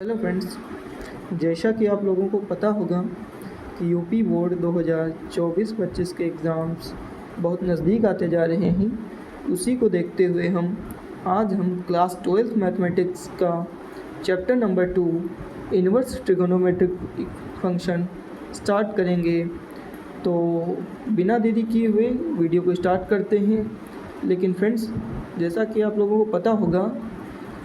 Hello friends, जैसा कि आप लोगों को पता होगा कि यूपी बोर्ड 2024-25 के एग्ज़ाम्स बहुत नज़दीक आते जा रहे हैं। उसी को देखते हुए आज हम क्लास 12th मैथमेटिक्स का chapter number 2 inverse trigonometric function start करेंगे। तो बिना देरी किए हुए वीडियो को स्टार्ट करते हैं। लेकिन फ्रेंड्स, जैसा कि आप लोगों को पता होगा,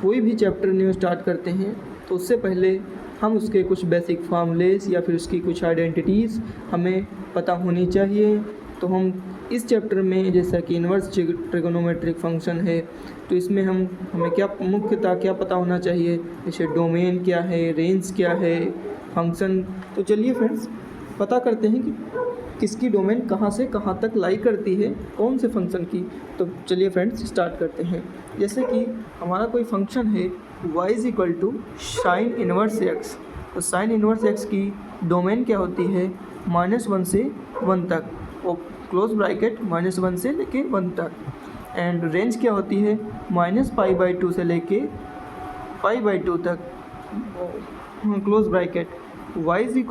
कोई भी चैप्टर न्यू स्टार्ट करते हैं तो उससे पहले हम उसके कुछ बेसिक फार्मूलेस या फिर उसकी कुछ आइडेंटिटीज़ हमें पता होनी चाहिए। तो हम इस चैप्टर में, जैसा कि इन्वर्स ट्रिगोनोमेट्रिक फंक्शन है, तो इसमें हमें क्या मुख्यतः क्या पता होना चाहिए, जैसे डोमेन क्या है, रेंज क्या है, फंक्शन। तो चलिए फ्रेंड्स, पता करते हैं कि किसकी डोमेन कहाँ से कहाँ तक लाई करती है, कौन से फंक्शन की। तो चलिए फ्रेंड्स, स्टार्ट करते हैं। जैसे कि हमारा कोई फंक्शन है y = साइन इन्वर्स एक्स, तो साइन इन्वर्स एक्स की डोमेन क्या होती है, -1 से 1 तक, और क्लोज ब्रैकेट -1 से लेके 1 तक। एंड रेंज क्या होती है, -π/2 से लेके π/2 तक, close bracket. y =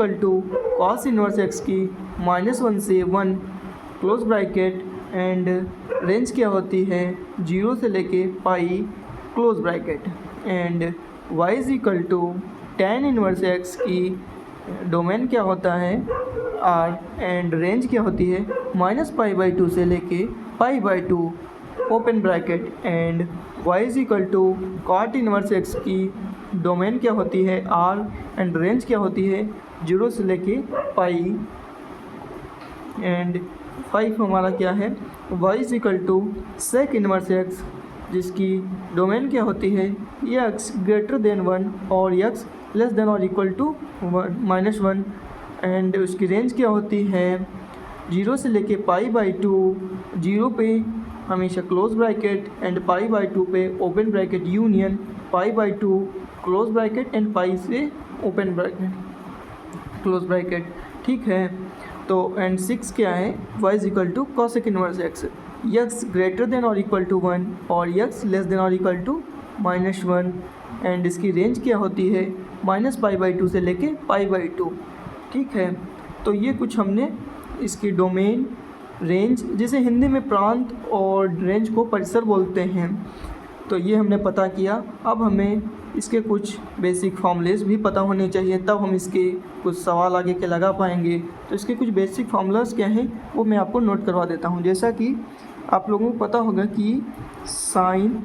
cos inverse x की -1 से 1, क्लोज ब्रैकेट। एंड रेंज क्या होती है, 0 से लेके pi, close bracket. And y = tan inverse x की डोमेन क्या होता है, r, एंड रेंज क्या होती है, -π/2 से लेके π/2, open bracket. And y = cot inverse x की डोमेन क्या होती है, r, एंड रेंज क्या होती है, 0 से लेके पाई। एंड 5 हमारा क्या है, y = sec इन्वर्स एक्स, जिसकी डोमेन क्या होती है, x > 1 और x <1 एंड उसकी रेंज क्या होती है, 0 से लेके π/2, 0 पे हमेशा क्लोज ब्रैकेट, एंड π/2 पे open bracket union, π/2 close bracket, and pi से ओपन ब्रैकेट, क्लोज ब्रैकेट। ठीक है, तो एंड 6 क्या है, y = cosec inverse x, x > 1 और x <-1, एंड इसकी रेंज क्या होती है, -π/2 से लेके π/2। ठीक है, तो ये कुछ हमने इसकी डोमेन, रेंज, जिसे हिंदी में प्रांत और रेंज को परिसर बोलते हैं, तो ये हमने पता किया। अब हमें इसके कुछ बेसिक फॉर्मूलेस भी पता होने चाहिए, तब हम इसके कुछ सवाल आगे के लगा पाएंगे। तो इसके कुछ बेसिक फार्मूलास क्या हैं वो मैं आपको नोट करवा देता हूँ। जैसा कि आप लोगों को पता होगा कि साइन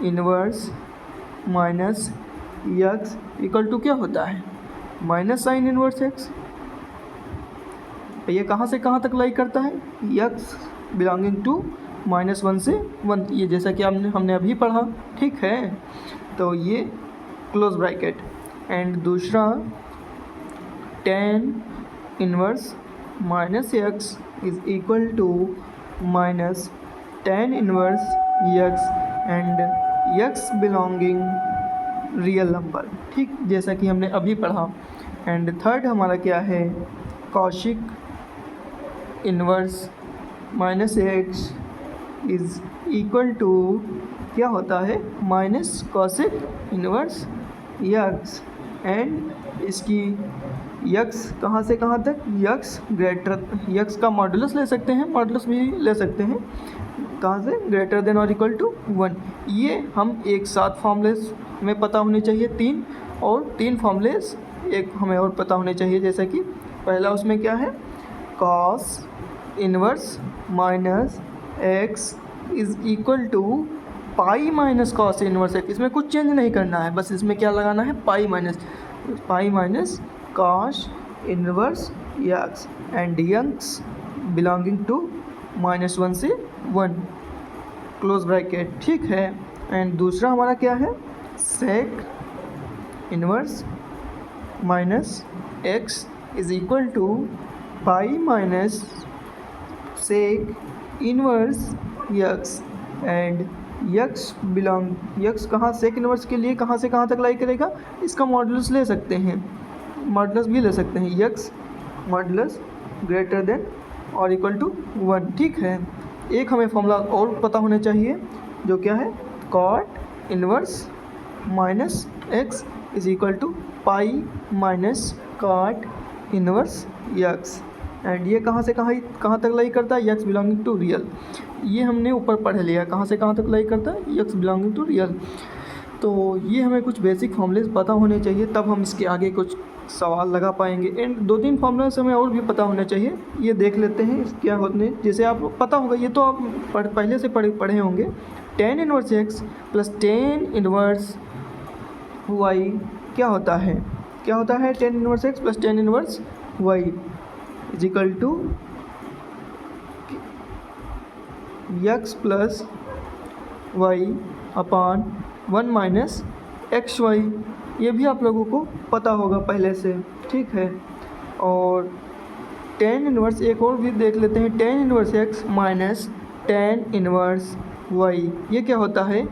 इन्वर्स -x = क्या होता है, माइनस साइन इन्वर्स एक्स। ये कहाँ से कहाँ तक लाई करता है, x बिलोंगिंग टू -1 से 1, ये जैसा कि हमने अभी पढ़ा। ठीक है, तो ये क्लोज ब्रैकेट। एंड दूसरा tan inverse -x = -tan inverse x, and x belonging real number. ठीक, जैसा कि हमने अभी पढ़ा। एंड थर्ड हमारा क्या है, कॉशिक इन्वर्स -x = क्या होता है, -cosec इन्वर्स x, एंड इसकी x कहाँ से कहाँ तक, x का मॉडुलस ले सकते हैं, मॉडुलस भी ले सकते हैं, कहाँ से, < 1। ये हम एक साथ फॉर्मूलेस में पता होने चाहिए, 3 फॉर्मूलेस एक हमें और पता होने चाहिए। जैसा कि पहला उसमें क्या है, cos inverse -x = π-cos inverse x। इसमें कुछ चेंज नहीं करना है, बस इसमें क्या लगाना है, π-cos inverse x, and x belonging to -1 से 1, क्लोज ब्रैकेट। ठीक है, एंड दूसरा हमारा क्या है, sec inverse -x = π-sec inverse x, and x कहाँ, सेक इन्वर्स के लिए कहाँ से कहाँ तक लाई करेगा, इसका मॉडुलस ले सकते हैं, मॉडुलस भी ले सकते हैं, x मॉडुलस > 1। ठीक है, एक हमें फॉर्मूला और पता होने चाहिए, जो क्या है, cot inverse -x is equal to pi minus cot inverse x. And ये कहाँ से कहाँ तक लाई करता है, यक्स बिलोंगिंग टू रियल। ये हमने ऊपर पढ़ लिया, कहाँ से कहाँ तक लाई करता है, यक्स बिलोंगिंग टू रियल। तो ये हमें कुछ बेसिक फॉर्मूलेस पता होने चाहिए, तब हम इसके आगे कुछ सवाल लगा पाएंगे। एंड 2-3 फॉर्मूलेस हमें और भी पता होना चाहिए, ये देख लेते हैं क्या होते हैं। जैसे आप पता होगा, ये तो आप पहले से पढ़े होंगे, tan inverse x plus tan inverse y क्या होता है, tan inverse x plus tan inverse y is equal to x plus y upon 1 minus x y. ये भी आप लोगों को पता होगा पहले से, ठीक है। और tan इनवर्स एक और भी देख लेते हैं, tan inverse x minus tan inverse y, ये क्या होता है,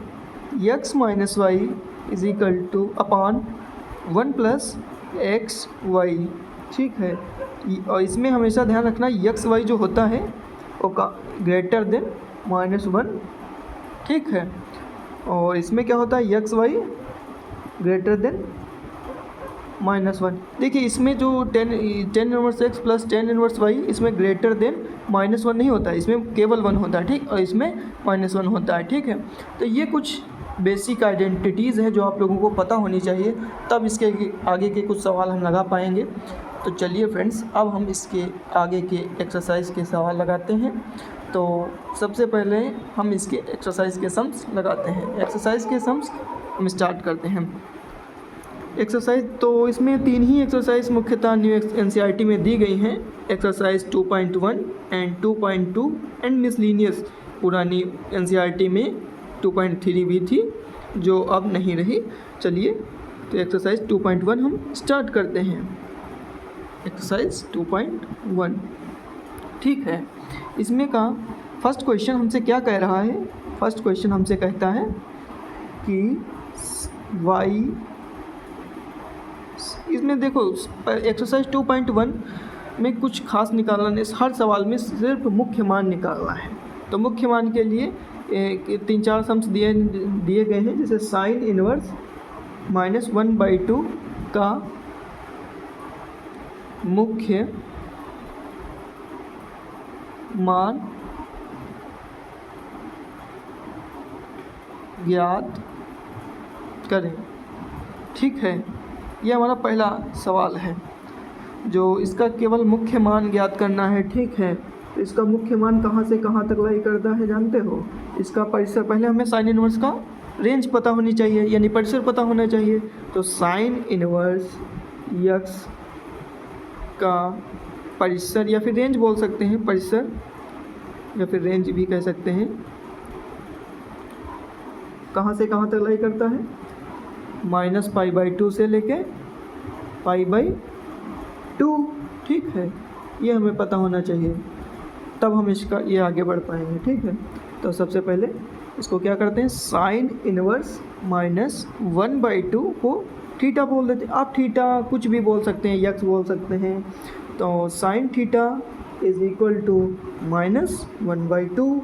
x minus y is equal to upon 1 plus x y, ठीक है। और इसमें हमेशा ध्यान रखना एक्स वाई जो होता है वो का ग्रेटर देन -1, ठीक है। और इसमें क्या होता है, एक्स वाई ग्रेटर देन -1। देखिए इसमें जो tan inverse x plus tan inverse y, इसमें ग्रेटर देन -1 नहीं होता है, इसमें केवल 1 होता है, ठीक। और इसमें -1 होता है, ठीक है। तो ये कुछ बेसिक आइडेंटिटीज़ है जो आप लोगों को पता होनी चाहिए, तब इसके आगे के कुछ सवाल हम लगा पाएंगे। तो चलिए फ्रेंड्स, अब हम इसके आगे के एक्सरसाइज के सवाल लगाते हैं। तो सबसे पहले हम इसके एक्सरसाइज के सम्स लगाते हैं। एक्सरसाइज के सम्स हम स्टार्ट करते हैं। एक्सरसाइज तो इसमें 3 ही एक्सरसाइज मुख्यतः न्यू NCERT में दी गई हैं, एक्सरसाइज 2.1 एंड 2.2 एंड मिसलिनियस। पुरानी NCERT में 2.3 भी थी जो अब नहीं रही। चलिए तो एक्सरसाइज 2.1 हम स्टार्ट करते हैं। एक्सरसाइज 2.1, ठीक है। इसमें का फर्स्ट क्वेश्चन हमसे क्या कह रहा है, फर्स्ट क्वेश्चन हमसे कहता है कि y, इसमें देखो एक्सरसाइज 2.1 में कुछ खास निकालना नहीं, हर सवाल में सिर्फ मुख्य मान निकालना है। तो मुख्य मान के लिए 3-4 सम्स दिए गए हैं, जैसे साइन इनवर्स -1/2 का मुख्य मान ज्ञात करें, ठीक है। ये हमारा पहला सवाल है, जो इसका केवल मुख्य मान ज्ञात करना है, ठीक है। तो इसका मुख्य मान कहाँ से कहाँ तक लाई करता है जानते हो, इसका परिसर, पहले हमें साइन इनवर्स का रेंज पता होनी चाहिए, यानी परिसर पता होना चाहिए। तो साइन इनवर्स यक्स का परिसर, या फिर रेंज बोल सकते हैं, परिसर या फिर रेंज भी कह सकते हैं, कहाँ से कहाँ तक लाई करता है, -π/2 से लेके π/2, ठीक है। ये हमें पता होना चाहिए, तब हम इसका ये आगे बढ़ पाएंगे, ठीक है। तो सबसे पहले इसको क्या करते हैं, साइन इनवर्स -1/2 को थीटा बोल देते हैं। आप थीटा कुछ भी बोल सकते हैं, यक्स बोल सकते हैं। तो sine theta is equal to -1/2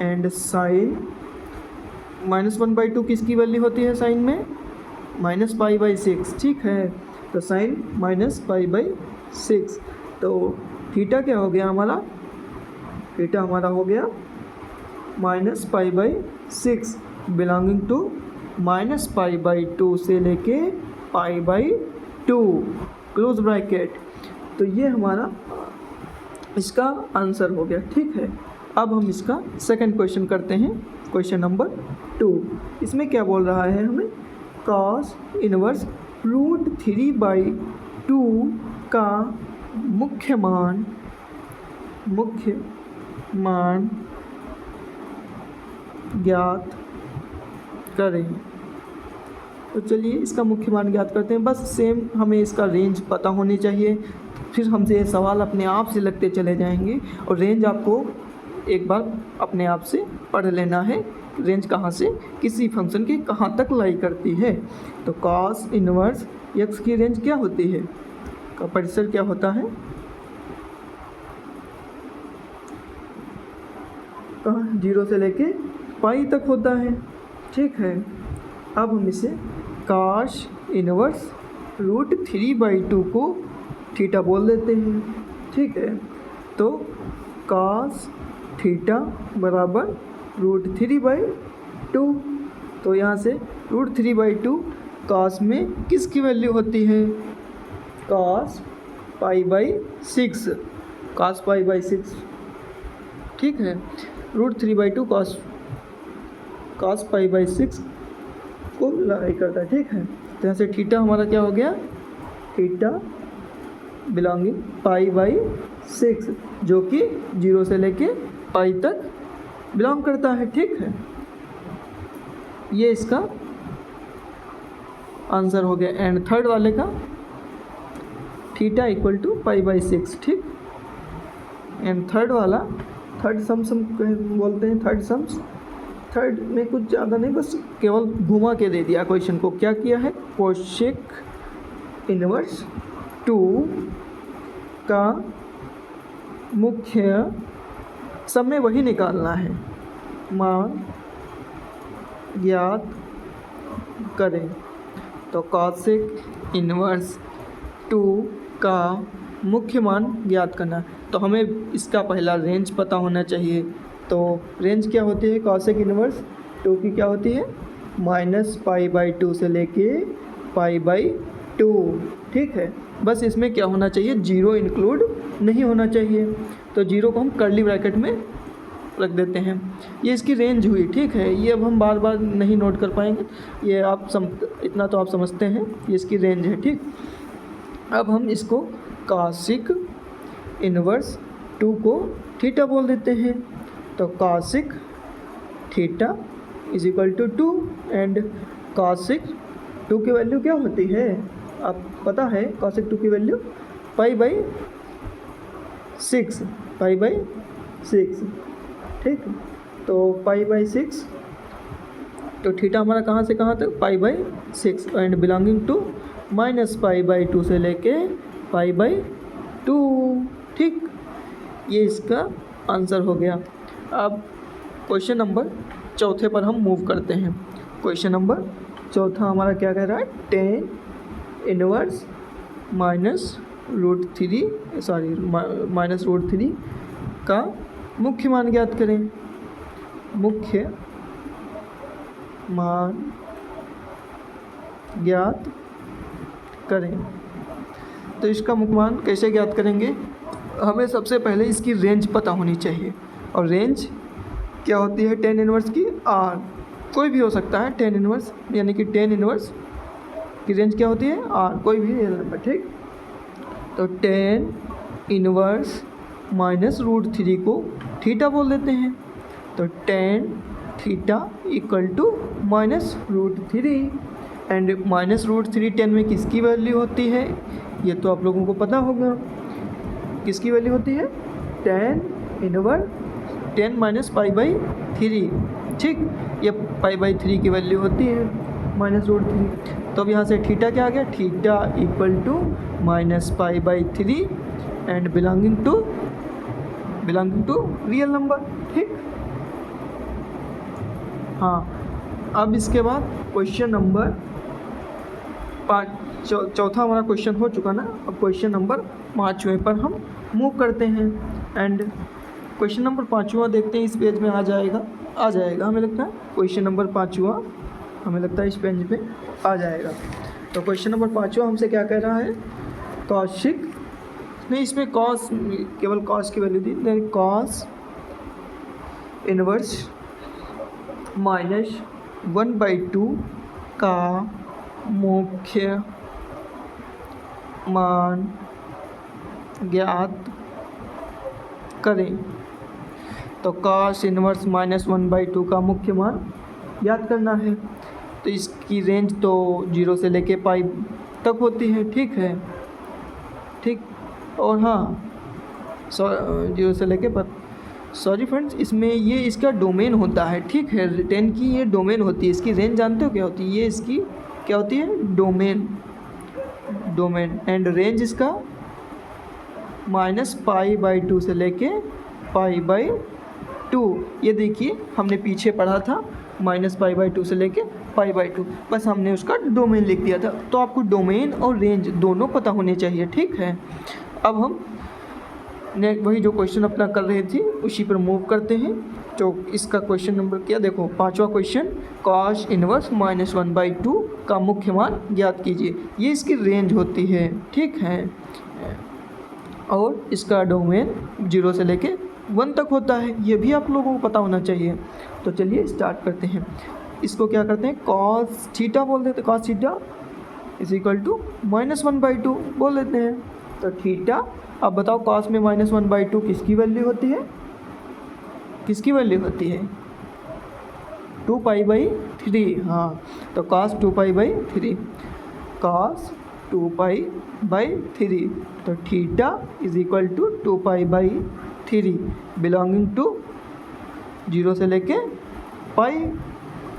and sine -1/2 किसकी वैल्यू होती है साइन में, -π/6, ठीक है। तो साइन -π/6, तो थीटा क्या हो गया हमारा, थीटा हमारा हो गया -π/6 बिलोंगिंग टू -π/2 से लेके π/2 क्लोज ब्रैकेट। तो ये हमारा इसका आंसर हो गया, ठीक है। अब हम इसका सेकंड क्वेश्चन करते हैं, क्वेश्चन नंबर 2। इसमें क्या बोल रहा है हमें, cos इनवर्स √3/2 का मुख्य मान ज्ञात करें। तो चलिए इसका मुख्य मान ज्ञात करते हैं। बस सेम हमें इसका रेंज पता होनी चाहिए, फिर हमसे ये सवाल अपने आप से लगते चले जाएंगे। और रेंज आपको एक बार अपने आप से पढ़ लेना है, रेंज कहाँ से किसी फंक्शन की कहाँ तक लाई करती है। तो cos इनवर्स x की रेंज क्या होती है, का परिसर क्या होता है, कहाँ 0 से लेके पाई तक होता है, ठीक है। अब हम इसे cos इनवर्स √3/2 को थीटा बोल देते हैं, ठीक है। तो cos थीटा बराबर √3/2। तो यहाँ से √3/2 cos में किसकी वैल्यू होती है? cos π/6, cos π/6, ठीक है। √3/2 cos π/6 को लड़ाई करता है, ठीक है। तो यहाँ से थीटा हमारा क्या हो गया? थीटा बिलोंगिंग π/6, जो कि 0 से लेके पाई तक बिलोंग करता है, ठीक है। ये इसका आंसर हो गया। एंड थर्ड वाले का थीटा इक्वल टू π/6, ठीक। एंड थर्ड वाला, थर्ड सम्स हम बोलते हैं, थर्ड सम्स। थर्ड में कुछ ज़्यादा नहीं, बस केवल घुमा के दे दिया क्वेश्चन को। क्या किया है? कोशेक इनवर्स 2 का मुख्य समय वही निकालना है, मान ज्ञात करें। तो कोशेक इनवर्स 2 का मुख्य मान ज्ञात करना, तो हमें इसका पहला रेंज पता होना चाहिए। तो रेंज क्या होती है कोशेक इनवर्स 2 की? क्या होती है? -π/2 से लेके π/2, ठीक है। बस इसमें क्या होना चाहिए? 0 इंक्लूड नहीं होना चाहिए। तो 0 को हम कर्ली ब्रैकेट में रख देते हैं। ये इसकी रेंज हुई, ठीक है। ये अब हम बार बार नहीं नोट कर पाएंगे, ये आप इतना तो आप समझते हैं, ये इसकी रेंज है, ठीक। अब हम इसको कोशेक इनवर्स 2 को थीटा बोल देते हैं। तो cosec theta is equal to 2 and cosec 2 की वैल्यू क्या होती है? आप पता है कोशेक 2 की वैल्यू π/6, π/6, ठीक। तो π/6, तो थीटा हमारा कहाँ से कहाँ तक? π/6 एंड बिलोंगिंग टू -π/2 से लेके π/2, ठीक। ये इसका आंसर हो गया। अब क्वेश्चन नंबर चौथे पर हम मूव करते हैं। क्वेश्चन नंबर चौथा हमारा क्या कह रहा है? tan इनवर्स -√3 का मुख्य मान ज्ञात करें। मुख्य मान ज्ञात करें। तो इसका मुख्य मान कैसे ज्ञात करेंगे? हमें सबसे पहले इसकी रेंज पता होनी चाहिए। और रेंज क्या होती है tan इनवर्स की? R, कोई भी हो सकता है tan इनवर्स, यानी कि tan इनवर्स की रेंज क्या होती है? R, कोई भी रियल नंबर, ठीक। तो tan इनवर्स -√3 को थीटा बोल देते हैं। तो tan theta equal to -√3 and -√3 tan में किसकी वैल्यू होती है? ये तो आप लोगों को पता होगा। किसकी वैल्यू होती है? tan इनवर्स 10 - π/3, ठीक। ये π/3 की वैल्यू होती है -√3। तो अब यहाँ से थीटा क्या आ गया? Theta equal to -π/3 and belonging to real number, ठीक। हाँ, अब इसके बाद क्वेश्चन नंबर 5, चौथा हमारा क्वेश्चन हो चुका ना। अब क्वेश्चन नंबर 5वें पर हम मूव करते हैं। एंड क्वेश्चन नंबर 5वां देखते हैं, इस पेज में आ जाएगा हमें लगता है। क्वेश्चन नंबर 5वां हमें लगता है इस पेज पे आ जाएगा। तो क्वेश्चन नंबर 5वां हमसे क्या कह रहा है? कोशेक नहीं, इसमें कॉस, केवल कॉस की वैल्यू दी। देन कॉस इनवर्स -1/2 का मुख्य मान ज्ञात करें। तो कॉस इनवर्स -1/2 का मुख्य मान ज्ञात करना है। तो इसकी रेंज तो 0 से लेके पाई तक होती है, ठीक है, ठीक। और हाँ, 0 से लेके सॉरी फ्रेंड्स, इसमें ये इसका डोमेन होता है, ठीक है। 10 की ये डोमेन होती है। इसकी रेंज जानते हो क्या होती है? ये इसकी क्या होती है? डोमेन एंड रेंज इसका -π/2 से लेके π/2। ये देखिए हमने पीछे पढ़ा था, -π/2 से लेके π/2, बस हमने उसका डोमेन लिख दिया था। तो आपको डोमेन और रेंज दोनों पता होने चाहिए, ठीक है। अब हम वही जो क्वेश्चन अपना कर रहे थे उसी पर मूव करते हैं। तो इसका क्वेश्चन नंबर क्या, देखो 5वां क्वेश्चन, cos इनवर्स -1/2 का मुख्य मान ज्ञात कीजिए। ये इसकी रेंज होती है, ठीक है, और इसका डोमेन 0 से लेके 1 तक होता है, ये भी आप लोगों को पता होना चाहिए। तो चलिए स्टार्ट करते हैं। इसको क्या करते हैं, cos थीटा बोल देते हैं, cos थीटा = -1/2 बोल देते हैं। तो थीटा, अब बताओ cos में -1/2 किसकी वैल्यू होती है, किसकी वैल्यू होती है, 2π/3। हाँ, तो cos 2π/3, cos 2π/3, तो थीटा = 2π/3 बिलोंगिंग टू 0 से लेके पाई,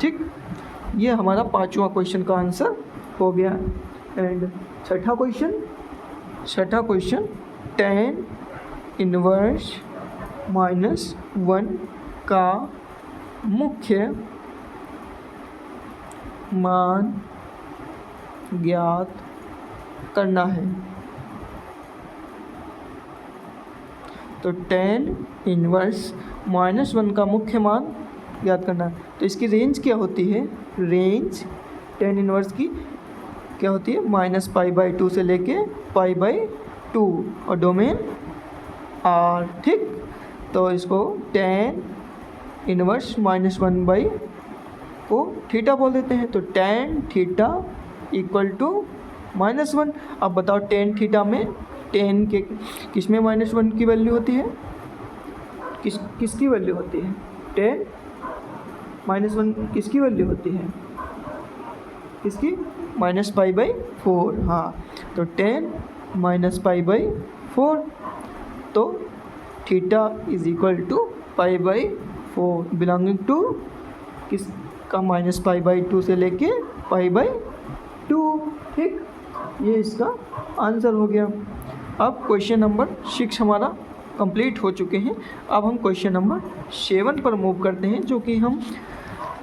ठीक। ये हमारा 5वां क्वेश्चन का आंसर हो गया। एंड छठा क्वेश्चन, tan इनवर्स -1 का मुख्य मान ज्ञात करना है। तो tan इनवर्स -1 का मुख्य मान ज्ञात करना है। तो इसकी रेंज क्या होती है, रेंज tan इनवर्स की क्या होती है, -π/2 से लेके π/2 और डोमेन R, ठीक। तो इसको tan इनवर्स -1 को थीटा बोल देते हैं। तो tan थीटा = -1। अब बताओ tan थीटा में tan के किस में -1 की वैल्यू होती है, किसकी वैल्यू होती है, tan -1 किसकी वैल्यू होती है, किसकी, -π/4। हाँ, तो tan -π/4, तो थीटा = π/4 बिलोंगिंग टू किसका, -π/2 से लेके π/2, ठीक। ये इसका आंसर हो गया। अब क्वेश्चन नंबर 6 हमारा कंप्लीट हो चुके हैं। अब हम क्वेश्चन नंबर 7 पर मूव करते हैं, जो कि हम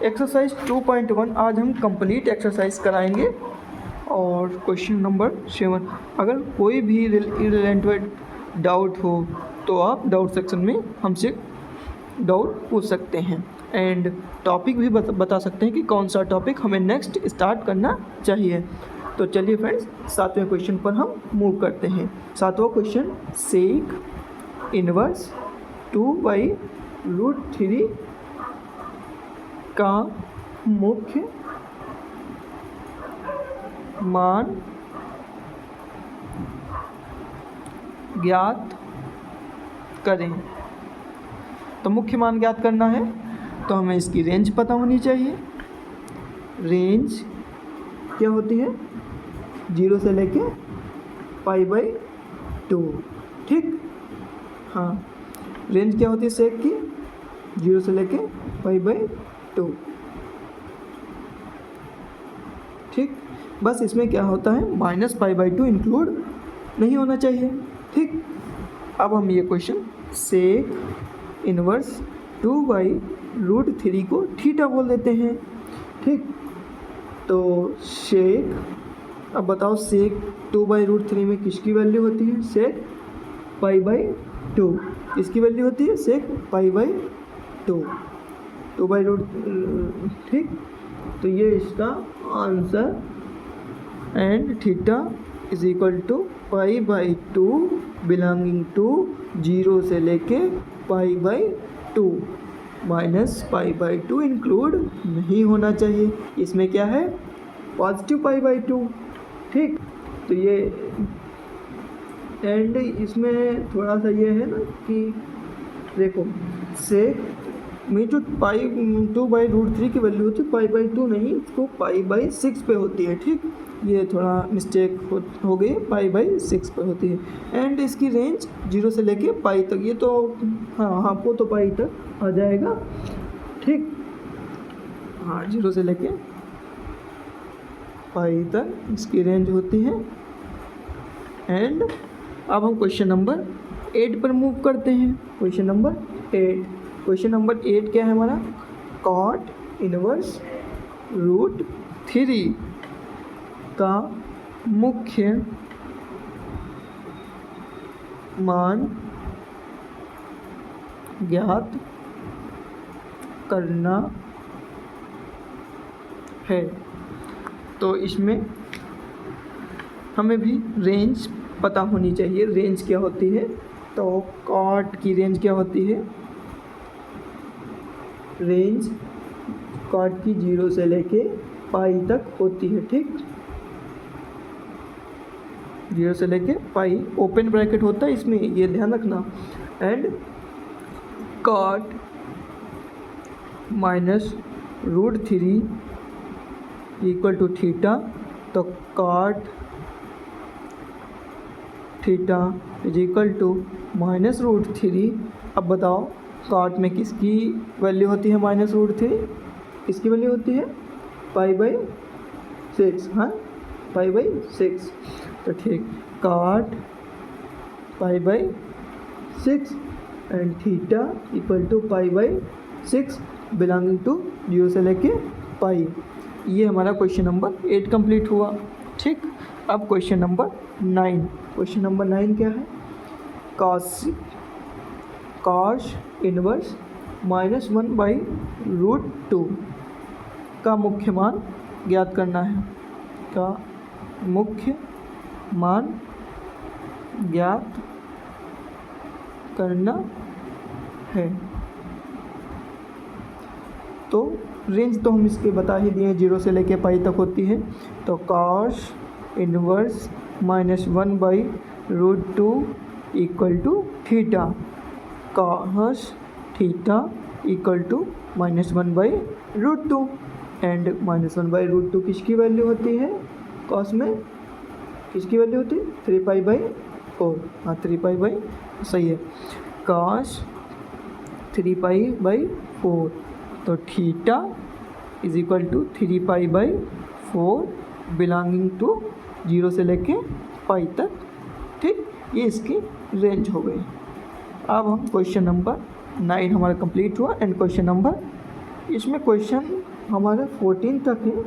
एक्सरसाइज 2.1 आज हम कंप्लीट एक्सरसाइज कराएंगे। और क्वेश्चन नंबर 7, अगर कोई भी इररिलेवेंट डाउट हो तो आप डाउट सेक्शन में हमसे डाउट पूछ सकते हैं। एंड टॉपिक भी बता सकते हैं कि कौन सा टॉपिक हमें नेक्स्ट स्टार्ट करना चाहिए। तो चलिए फ्रेंड्स, 7वें क्वेश्चन पर हम मूव करते हैं। 7वां क्वेश्चन, सेक इनवर्स 2/√3 का मुख्य मान ज्ञात करें। तो मुख्य मान ज्ञात करना है तो हमें इसकी रेंज पता होनी चाहिए। रेंज क्या होती है, 0 से लेके π/2, ठीक। हाँ, रेंज क्या होती है सेक की, 0 से लेके π/2, ठीक। बस इसमें क्या होता है, -π/2 इंक्लूड नहीं होना चाहिए, ठीक। अब हम ये क्वेश्चन सेक इनवर्स 2/√3 को थीटा बोल देते हैं, ठीक। तो सेक, अब बताओ सेक 2/√3 में किसकी वैल्यू होती है, सेक π/2, इसकी वैल्यू होती है सेक π/2, 2/√, ठीक। तो ये इसका answer. And theta = π/2 belonging to 0 से लेके π/2, -π/2 इंक्लूड नहीं होना चाहिए। इसमें क्या है, पॉजिटिव π/2, ठीक। तो ये एंड इसमें थोड़ा सा ये है ना कि देखो सेक में जो 2/√3 की वैल्यू होती है π/2 नहीं, इसको π/6 पे होती है, ठीक। ये थोड़ा मिस्टेक हो गई, π/6 पे होती है। एंड इसकी रेंज 0 से लेके पाई तक, ये तो हाँ आपको तो पाई तक आ जाएगा, ठीक। हाँ, 0 से लेके पाई तक इसकी रेंज होती है। एंड अब हम क्वेश्चन नंबर 8 पर मूव करते हैं। क्वेश्चन नंबर 8 क्या है हमारा, कॉट इनवर्स √3 का मुख्य मान ज्ञात करना है। तो इसमें हमें भी रेंज पता होनी चाहिए। रेंज क्या होती है? तो कॉट की रेंज क्या होती है? रेंज कॉट की 0 से लेके पाई तक होती है। ठीक, 0 से लेके पाई, ओपन ब्रैकेट होता है इसमें, ये ध्यान रखना। And cot minus √3 equal to theta. तो cot theta is equal to minus √3। अब बताओ कॉट में किसकी वैल्यू होती है? माइनस √3 किसकी वैल्यू होती है? π/6। हाँ, π/6। तो ठीक, cot π/6 and theta equal to π/6 belonging to 0 से लेके पाई। ये हमारा क्वेश्चन नंबर 8 कंप्लीट हुआ। ठीक, अब क्वेश्चन नंबर 9। क्वेश्चन नंबर 9 क्या है? कॉस इनवर्स -1/√2 का मुख्य मान ज्ञात करना है। का मुख्य मान ज्ञात करना है। तो रेंज तो हम इसके बता ही दिए, 0 से लेके पाई तक होती है। तो cos inverse -1/√2 equal to theta. Cos theta equal to -1/√2 and -1/√2 किसकी वैल्यू होती है? कॉस में किसकी वैल्यू होती है? 3π/4। हाँ, 3π/, सही है। कॉस 3π/4। तो theta is equal to 3π/4 belonging to 0 से लेके पाई तक। ठीक, ये इसकी रेंज हो गई। अब हम क्वेश्चन नंबर 9 हमारा कंप्लीट हुआ। एंड क्वेश्चन नंबर, इसमें क्वेश्चन हमारे 14 तक है।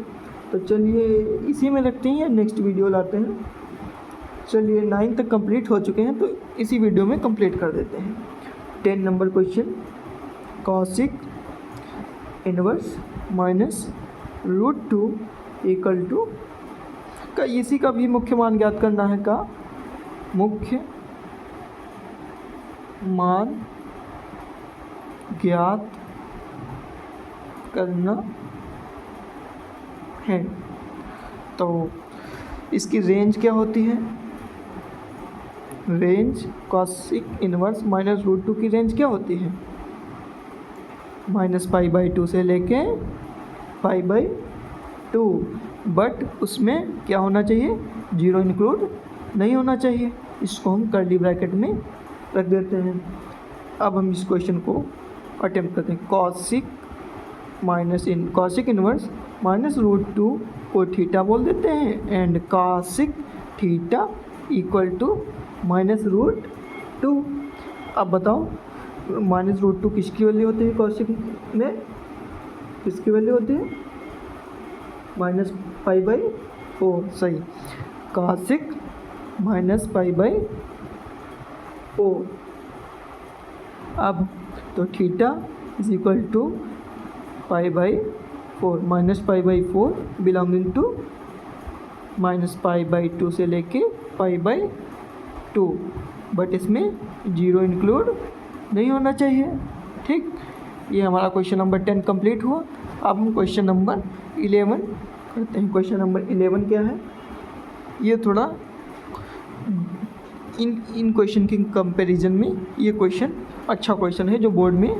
तो चलिए इसी में रखते हैं या नेक्स्ट वीडियो लाते हैं। चलिए 9 तक कंप्लीट हो चुके हैं, तो इसी वीडियो में कंप्लीट कर देते हैं। 10 number question, cosec inverse -√2 equal to का इसी का भी मुख्य मान ज्ञात करना है। का मुख्य मान ज्ञात करना है। तो इसकी रेंज क्या होती है? रेंज कॉसिक इनवर्स -√2 की रेंज क्या होती है? -π/2 से लेके π/2। बट उसमें क्या होना चाहिए? 0 इंक्लूड नहीं होना चाहिए। इसको हम कर्ली ब्रैकेट में रख देते हैं। अब हम इस क्वेश्चन को अटेम्प्ट करते हैं। कॉसिक इनवर्स -√2 को थीटा बोल देते हैं and cosec theta equal to -√2। अब बताओ -√2 किसकी वैल्यू होती है? कॉसिक में किसकी वैल्यू होती है? -π/4। सही, कॉसिक -π/4। अब तो theta is equal to π/4 -π/4 belonging to -π/2 से लेके π/2। बट इसमें 0 इंक्लूड नहीं होना चाहिए। ठीक, ये हमारा क्वेश्चन नंबर 10 कंप्लीट हुआ। अब हम क्वेश्चन नंबर 11 करते हैं। क्वेश्चन नंबर 11 क्या है? ये थोड़ा इन क्वेश्चन के कंपैरिजन में ये क्वेश्चन अच्छा क्वेश्चन है जो बोर्ड में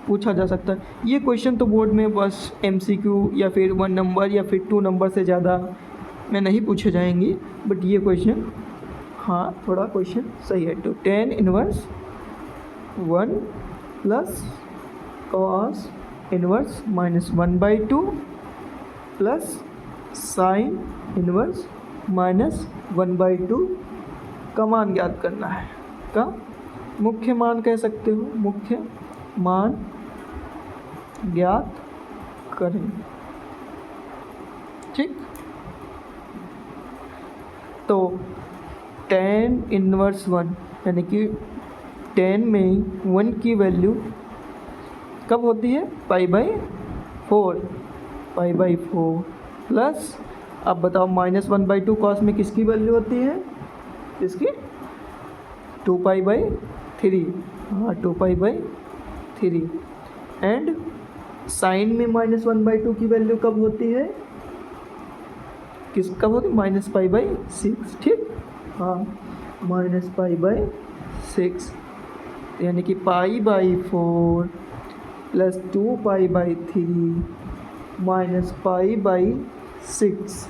पूछा जा सकता है। ये क्वेश्चन तो बोर्ड में बस MCQ या फिर 1 नंबर या फिर 2 नंबर से ज़्यादा में नहीं पूछे जाएंगे। बट ये क्वेश्चन हाँ थोड़ा क्वेश्चन सही है। तो tan inverse 1 plus cos inverse -1/2 plus sin inverse -1/2 का मान ज्ञात करना है। का मुख्य मान कह सकते हो, मुख्य मान ज्ञात करें। तो tan इनवर्स 1 यानी कि tan में 1 की वैल्यू कब होती है? π/4 प्लस, अब बताओ -1/2 कॉस में किसकी वैल्यू होती है? किसकी? 2π/3। हाँ, 2π/3। एंड साइन में -1/2 की वैल्यू कब होती है? कब होती है? -π/6। ठीक, हाँ, -π/6 यानी कि π/4 प्लस 2π/3 माइनस π/6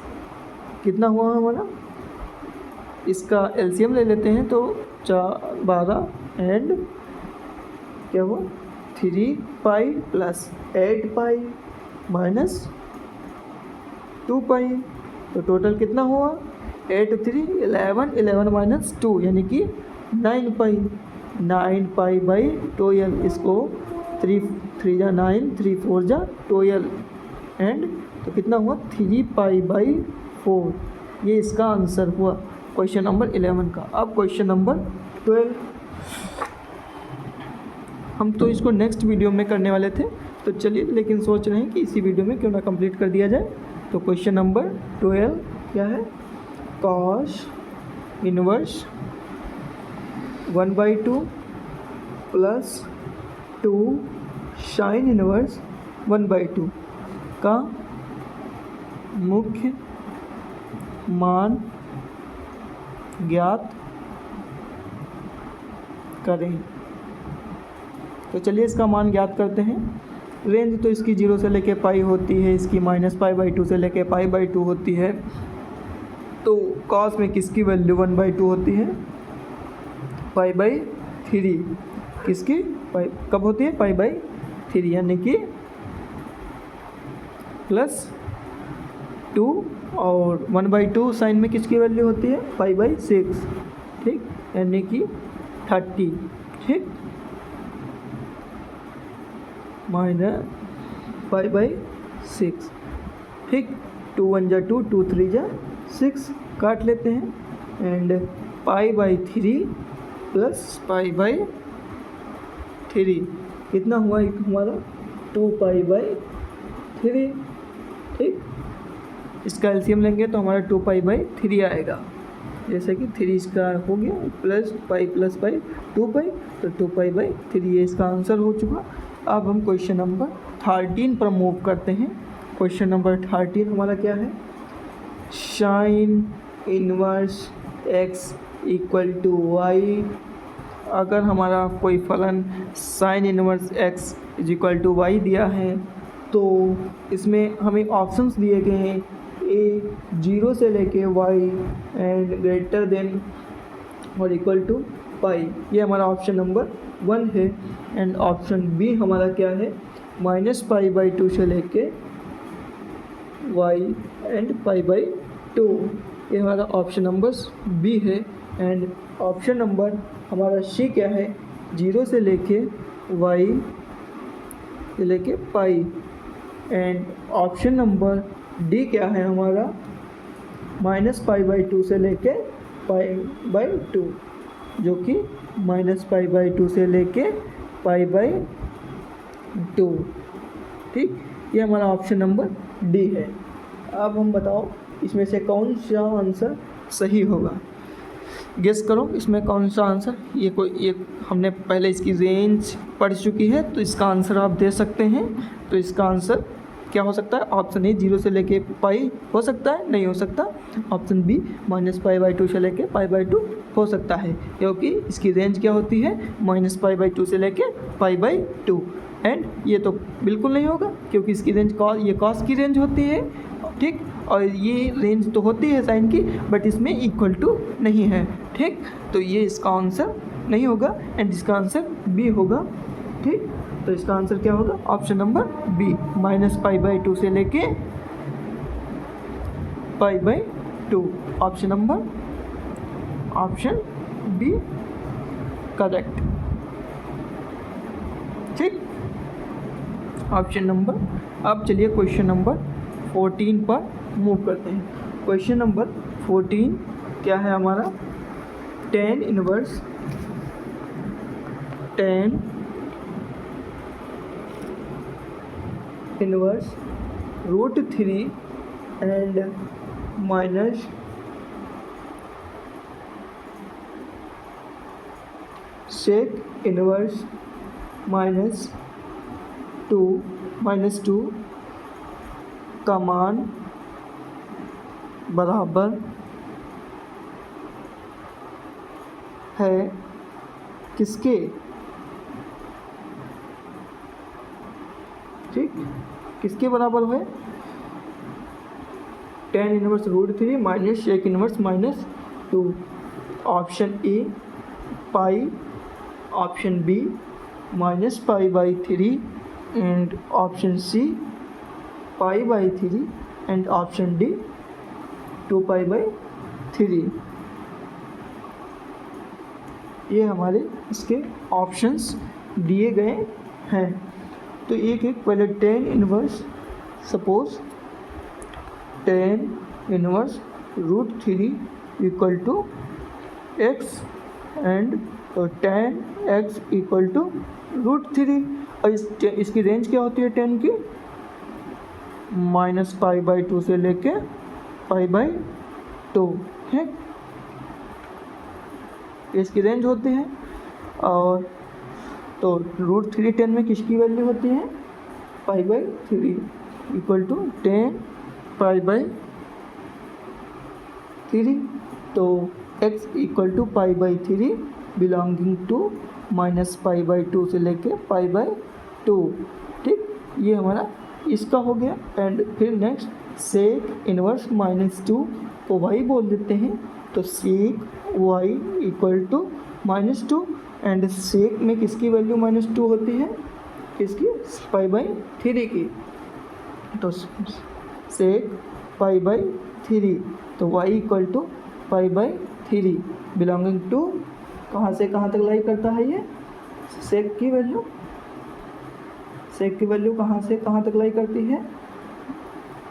कितना हुआ हमारा? इसका एलसीएम ले लेते हैं तो 12 एंड क्या हुआ? 3π प्लस 8π माइनस 2π, तो टोटल कितना हुआ? 8 3 11 11 माइनस 2 यानी कि 9π। 9π/12 इसको 3 3 जा 9 3 4 जा 12 एंड तो कितना हुआ? 3π/4। ये इसका आंसर हुआ क्वेश्चन नंबर 11 का। अब क्वेश्चन नंबर 12 हम तो इसको नेक्स्ट वीडियो में करने वाले थे, तो चलिए, लेकिन सोच रहे हैं कि इसी वीडियो में क्यों ना कंप्लीट कर दिया जाए। तो क्वेश्चन नंबर 12 क्या है? Cos inverse 1/2 plus 2 sine inverse 1/2 का मुख्य मान ज्ञात करें। तो चलिए इसका मान ज्ञात करते हैं। रेंज तो इसकी 0 से लेके पाई होती है, इसकी -π/2 से लेके π/2 होती है। तो कॉस में किसकी वैल्यू 1/2 होती है? π/3। किसकी? कब होती है? π/3 यानी कि प्लस 2 और 1/2 साइन में किसकी वैल्यू होती है? π/6। ठीक, यानी कि 30। ठीक, माइनस π/6। ठीक, 2 1 जा 2 2 3 जा 6 काट लेते हैं एंड π/3 प्लस π/3 कितना हुआ हमारा? 2π/3। ठीक, इसका एलसीएम लेंगे तो हमारा 2π/3 आएगा। जैसे कि 3 इसका हो गया प्लस π 2π, तो 2π/3 ये इसका आंसर हो चुका। अब हम क्वेश्चन नंबर 13 पर मूव करते हैं। क्वेश्चन नंबर 13 हमारा क्या है? Sine inverse x = y। अगर हमारा कोई फलन साइन इनवर्स x = y दिया है तो इसमें हमें ऑप्शंस दिए गए हैं a 0 से लेके y एंड ग्रेटर देन और इक्वल टू पाई। ये हमारा ऑप्शन नंबर 1 है। एंड ऑप्शन बी हमारा क्या है? -π/2 से लेके y एंड π/2। ये हमारा ऑप्शन नंबर बी है। एंड ऑप्शन नंबर हमारा सी क्या है? 0 से लेके y से लेके पाई। एंड ऑप्शन नंबर डी क्या है हमारा? -π/2 से लेके π/2, जो कि -π/2 से लेके π/2। ठीक, ये हमारा ऑप्शन नंबर डी है। अब हम बताओ इसमें से कौन सा आंसर सही होगा? गेस करो इसमें कौन सा आंसर। ये हमने पहले इसकी रेंज पढ़ चुकी है, तो इसका आंसर आप दे सकते हैं। तो इसका आंसर क्या हो सकता है? ऑप्शन ए 0 से लेके पाई हो सकता है, नहीं हो सकता। ऑप्शन बी -π/2 से लेके π/2 हो सकता है, क्योंकि इसकी रेंज क्या होती है? -π/2 से लेके π/2। एंड ये तो बिल्कुल नहीं होगा, क्योंकि इसकी रेंज ये कॉस की रेंज होती है। ठीक, और ये रेंज तो होती है साइन की, बट इसमें इक्वल टू नहीं है। ठीक, तो ये इसका आंसर नहीं होगा एंड इसका आंसर बी होगा। ठीक, तो इसका आंसर क्या होगा? ऑप्शन नंबर बी, -π/2 से लेके π/2। Option B correct. ठीक, ऑप्शन नंबर। अब चलिए क्वेश्चन नंबर 14 पर मूव करते हैं। क्वेश्चन नंबर 14 क्या है हमारा tan inverse √3 and minus sec inverse -2 का मान बराबर है किसके? ठीक, किसके बराबर है? tan inverse √3 minus sec inverse -2। Option A pi, option B -π/3 and option C π/3 and option D 2π/3। ये हमारे इसके ऑप्शंस दिए गए हैं। तो एक पहले tan inverse, suppose tan inverse √3 equal to x and तो tan x इक्वल टू √3। और इसकी रेंज क्या होती है tan की? -π/2 से लेके π/2 है, इसकी रेंज होती है। और तो √3 tan में किसकी वैल्यू होती है? π/3 इक्वल टू tan π/3। तो x equal to π/3 belonging to -π/2 से लेके π/2। ठीक, ये हमारा इसका हो गया। एंड फिर नेक्स्ट sec इनवर्स -2 को y बोल देते हैं, तो sec y equal to -2 and sec में किसकी वैल्यू -2 होती है? किसकी? π/3 की। तो sec π/3, तो y equal to π/3 belonging to कहाँ से कहाँ तक लाई करता है ये sec की वैल्यू कहाँ से कहाँ तक लाई करती है,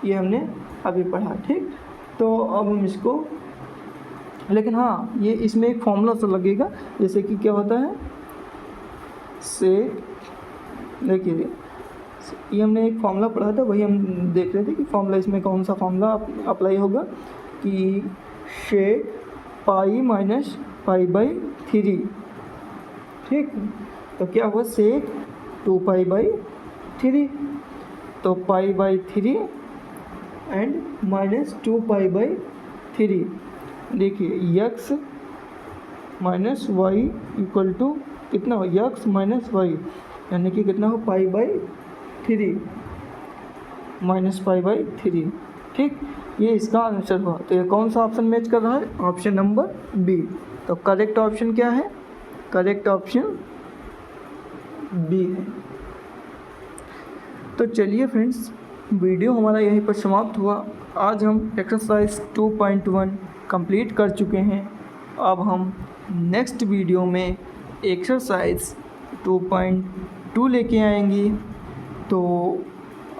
ये हमने अभी पढ़ा। ठीक, तो अब हम इसको, लेकिन हाँ ये इसमें एक फॉर्मूला सा लगेगा, जैसे कि क्या होता है sec, देखिए ये हमने एक फॉर्मूला पढ़ा था, वही हम देख रहे थे कि फॉर्मूला इसमें कौन सा फॉर्मूला अप्लाई होगा कि sec π-π/3। ठीक, तो क्या हुआ sec 2π/3, तो π/3 एंड -2π/3। देखिए x minus y equal to कितना हो? x माइनस वाई, यानी कि कितना हो? π/3 -π/3। ठीक, ये इसका आंसर हुआ। तो ये कौन सा ऑप्शन मैच कर रहा है? Option number B. तो करेक्ट ऑप्शन क्या है? करेक्ट ऑप्शन बी है। तो चलिए फ्रेंड्स, वीडियो हमारा यहीं पर समाप्त हुआ। आज हम एक्सरसाइज 2.1 कंप्लीट कर चुके हैं। अब हम नेक्स्ट वीडियो में एक्सरसाइज 2.2 लेके आएंगे। तो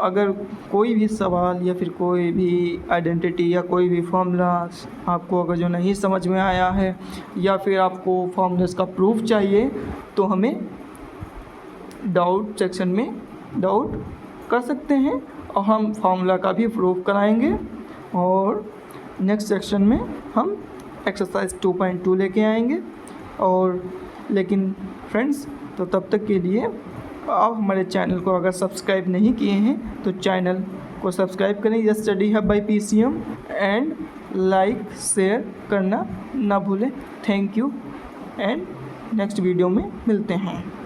अगर कोई भी सवाल या फिर कोई भी आइडेंटिटी या कोई भी फॉर्मूला आपको अगर जो नहीं समझ में आया है, या फिर आपको फॉर्मूलास का प्रूफ चाहिए, तो हमें डाउट सेक्शन में डाउट कर सकते हैं और हम फार्मूला का भी प्रूफ कराएंगे। और नेक्स्ट सेक्शन में हम एक्सरसाइज 2.2 लेके आएंगे। और लेकिन फ्रेंड्स, तो तब तक के लिए आप हमारे चैनल को अगर सब्सक्राइब नहीं किए हैं तो चैनल को सब्सक्राइब करें, या study hub by PCM, and like share करना ना भूलें। Thank you, and next video में मिलते हैं।